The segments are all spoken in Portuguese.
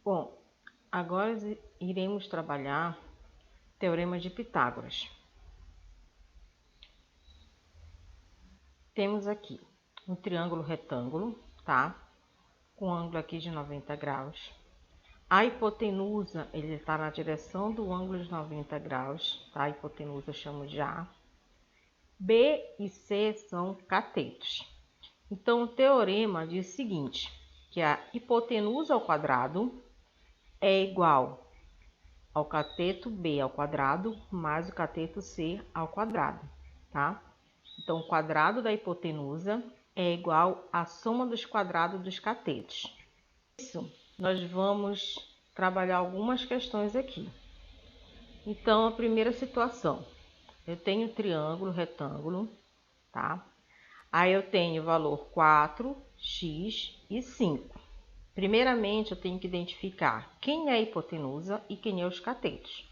Bom, agora iremos trabalhar Teorema de Pitágoras. Temos aqui um triângulo retângulo, tá? Com ângulo aqui de 90 graus. A hipotenusa, ele está na direção do ângulo de 90 graus, tá? A hipotenusa eu chamo de A. B e C são catetos. Então, o teorema diz o seguinte, que a hipotenusa ao quadrado é igual ao cateto B ao quadrado mais o cateto C ao quadrado, tá? Então, o quadrado da hipotenusa é igual à soma dos quadrados dos catetos. Isso, nós vamos trabalhar algumas questões aqui. Então, a primeira situação, eu tenho triângulo, retângulo, tá? Aí eu tenho o valor 4, x e 5. Primeiramente, eu tenho que identificar quem é a hipotenusa e quem é os catetos.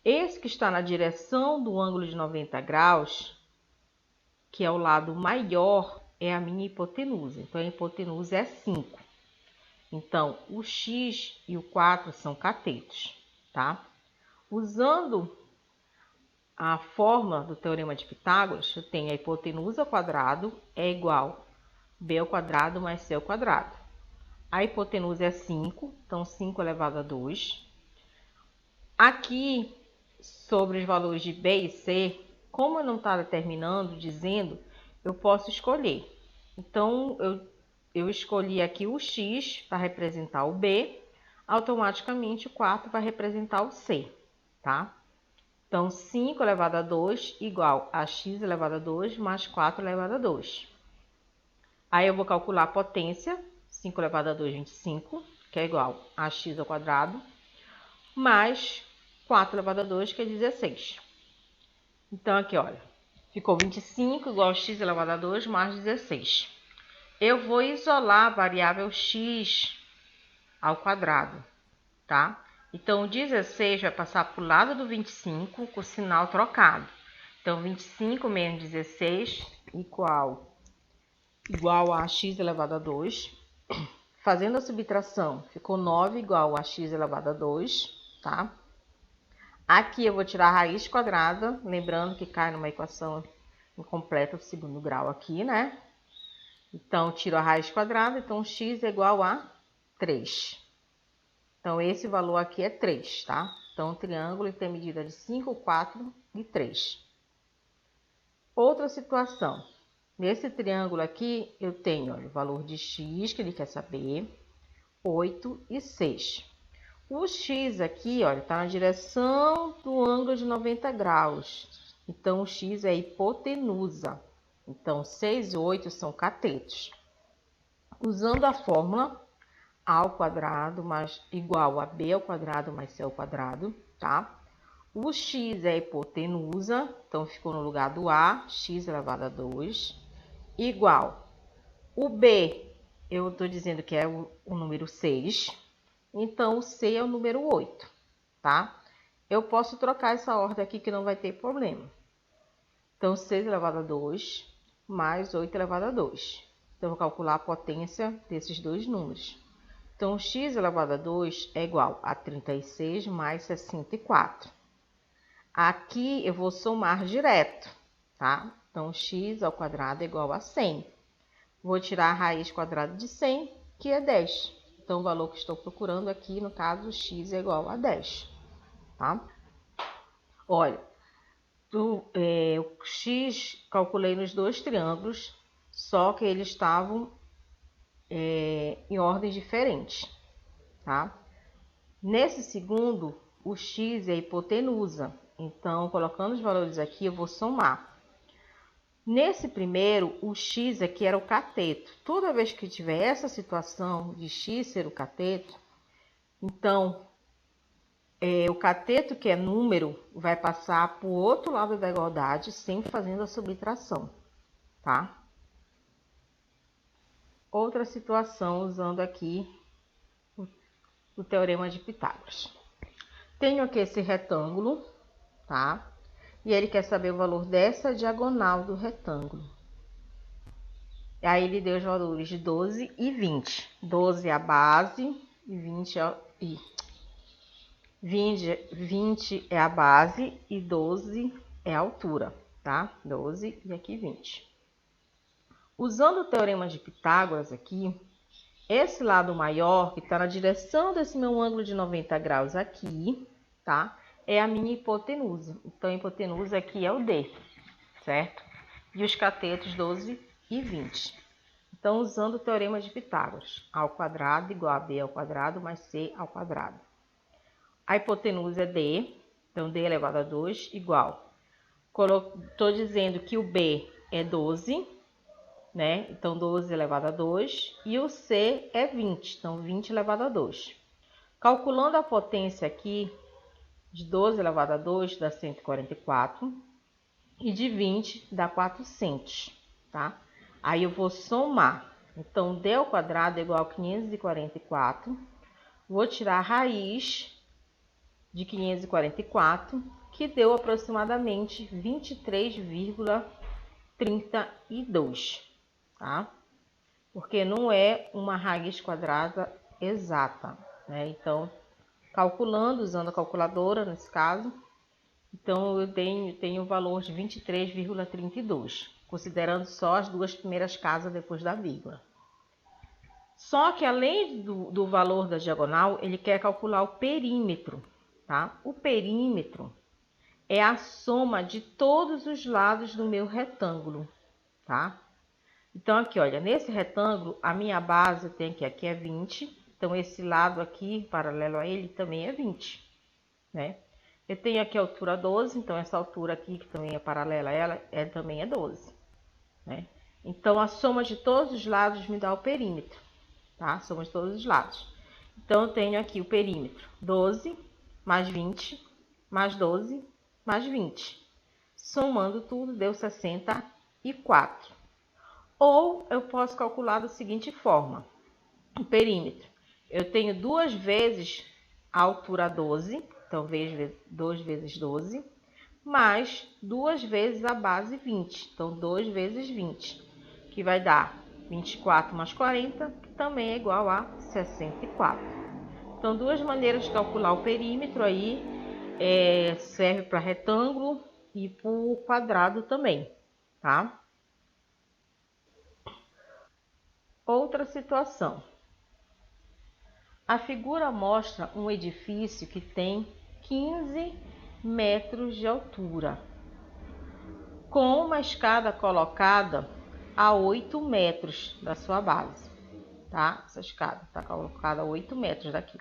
Esse que está na direção do ângulo de 90 graus, que é o lado maior, é a minha hipotenusa. Então, a hipotenusa é 5. Então, o x e o 4 são catetos, tá? Usando a fórmula do Teorema de Pitágoras, eu tenho a hipotenusa ao quadrado é igual a b ao quadrado mais c ao quadrado. A hipotenusa é 5, então 5 elevado a 2. Aqui, sobre os valores de b e c, como eu não estava determinando, dizendo, eu posso escolher. Então, eu escolhi aqui o x para representar o b, automaticamente o 4 vai representar o c, tá? Então, 5 elevado a 2 igual a x elevado a 2 mais 4 elevado a 2. Aí eu vou calcular a potência, 5 elevado a 2, 25, que é igual a x ao quadrado, mais 4 elevado a 2, que é 16. Então, aqui, olha, ficou 25 igual a x elevado a 2 mais 16. Eu vou isolar a variável x ao quadrado, tá? Então, o 16 vai passar para o lado do 25 com o sinal trocado. Então, 25 menos 16 igual a x elevado a 2. Fazendo a subtração, ficou 9 igual a x elevado a 2, tá? Aqui eu vou tirar a raiz quadrada, lembrando que cai numa equação incompleta do segundo grau aqui, né? Então, tiro a raiz quadrada, então x é igual a 3. Então, esse valor aqui é 3, tá? Então, o triângulo tem medida de 5, 4 e 3. Outra situação. Nesse triângulo aqui, eu tenho olha, o valor de x, que ele quer saber, 8 e 6. O x aqui, olha, está na direção do ângulo de 90 graus. Então, o x é a hipotenusa. Então, 6 e 8 são catetos. Usando a fórmula a ao quadrado mais igual a b ao quadrado mais c ao quadrado, tá? O x é a hipotenusa, então ficou no lugar do a, x elevado a 2, igual. O b, eu estou dizendo que é o número 6, então o c é o número 8, tá? Eu posso trocar essa ordem aqui que não vai ter problema. Então, 6 elevado a 2 mais 8 elevado a 2. Então, eu vou calcular a potência desses dois números. Então, x elevado a 2 é igual a 36 mais 64. Aqui eu vou somar direto, tá? Então, x ao quadrado é igual a 100. Vou tirar a raiz quadrada de 100, que é 10. Então, o valor que estou procurando aqui, no caso, x é igual a 10, tá? Olha, o x calculei nos dois triângulos, só que eles estavam em ordens diferentes, tá? Nesse segundo, o x é a hipotenusa. Então, colocando os valores aqui, eu vou somar. Nesse primeiro, o x aqui era o cateto. Toda vez que tiver essa situação de x ser o cateto, então, o cateto, que é número, vai passar para o outro lado da igualdade, sempre fazendo a subtração, tá? Outra situação, usando aqui o Teorema de Pitágoras. Tenho aqui esse retângulo, tá? E ele quer saber o valor dessa diagonal do retângulo. Aí ele deu os valores de 12 e 20. 12 é a base, e 20 20 é a base e 12 é a altura, tá? 12 e aqui 20. Usando o teorema de Pitágoras aqui, esse lado maior, que está na direção desse meu ângulo de 90 graus aqui, tá? É a minha hipotenusa. Então, a hipotenusa aqui é o D, certo? E os catetos 12 e 20. Então, usando o teorema de Pitágoras, A ao quadrado igual a B ao quadrado mais C ao quadrado. A hipotenusa é D, então D elevado a 2 igual. Estou dizendo que o B é 12, né? Então 12 elevado a 2 e o C é 20, então 20 elevado a 2. Calculando a potência aqui, de 12 elevado a 2 dá 144 e de 20 dá 400, tá? Aí eu vou somar. Então D ao quadrado é igual a 544. Vou tirar a raiz de 544, que deu aproximadamente 23,32, tá? Porque não é uma raiz quadrada exata, né? Então, calculando, usando a calculadora nesse caso, então eu tenho o valor de 23,32, considerando só as duas primeiras casas depois da vírgula. Só que além do valor da diagonal, ele quer calcular o perímetro, tá? O perímetro é a soma de todos os lados do meu retângulo, tá? Então, aqui, olha, nesse retângulo, a minha base tem aqui é 20. Então, esse lado aqui, paralelo a ele, também é 20, né? Eu tenho aqui a altura 12, então essa altura aqui, que também é paralela a ela, também é 12, né? Então, a soma de todos os lados me dá o perímetro, tá? Soma de todos os lados. Então, eu tenho aqui o perímetro 12 mais 20 mais 12 mais 20. Somando tudo, deu 64. Ou eu posso calcular da seguinte forma: o perímetro. Eu tenho 2 vezes a altura 12, então 2 vezes 12, mais 2 vezes a base 20, então 2 vezes 20, que vai dar 24 mais 40, que também é igual a 64. Então, duas maneiras de calcular o perímetro aí, serve para retângulo e para o quadrado também, tá? Outra situação. A figura mostra um edifício que tem 15 metros de altura, com uma escada colocada a 8 metros da sua base, tá? Essa escada está colocada a 8 metros daqui,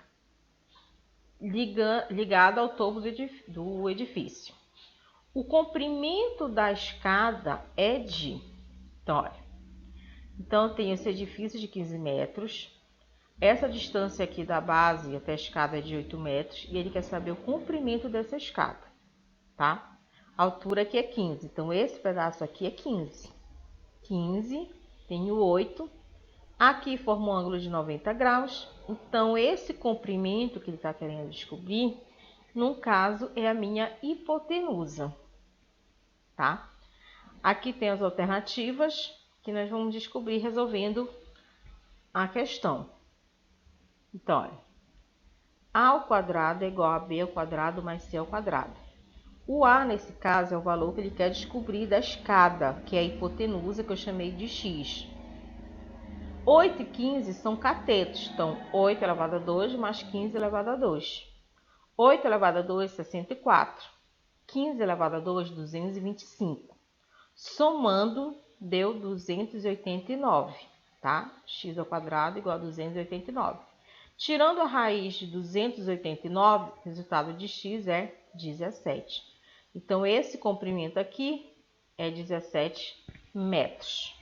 ligada ao topo do edifício. O comprimento da escada é de... Então, olha. Então, eu tenho esse edifício de 15 metros. Essa distância aqui da base até a escada é de 8 metros. E ele quer saber o comprimento dessa escada, tá? A altura aqui é 15. Então, esse pedaço aqui é 15. 15, tenho 8. Aqui forma um ângulo de 90 graus. Então, esse comprimento que ele está querendo descobrir, no caso, é a minha hipotenusa, tá? Aqui tem as alternativas que nós vamos descobrir resolvendo a questão. Então, olha, A ao quadrado é igual a B ao quadrado mais C ao quadrado. O A, nesse caso, é o valor que ele quer descobrir da escada, que é a hipotenusa, que eu chamei de X. 8 e 15 são catetos, então 8 elevado a 2 mais 15 elevado a 2. 8 elevado a 2, 64. 15 elevado a 2, 225. Somando, deu 289, tá? X ao quadrado igual a 289. Tirando a raiz de 289, o resultado de x é 17. Então, esse comprimento aqui é 17 metros.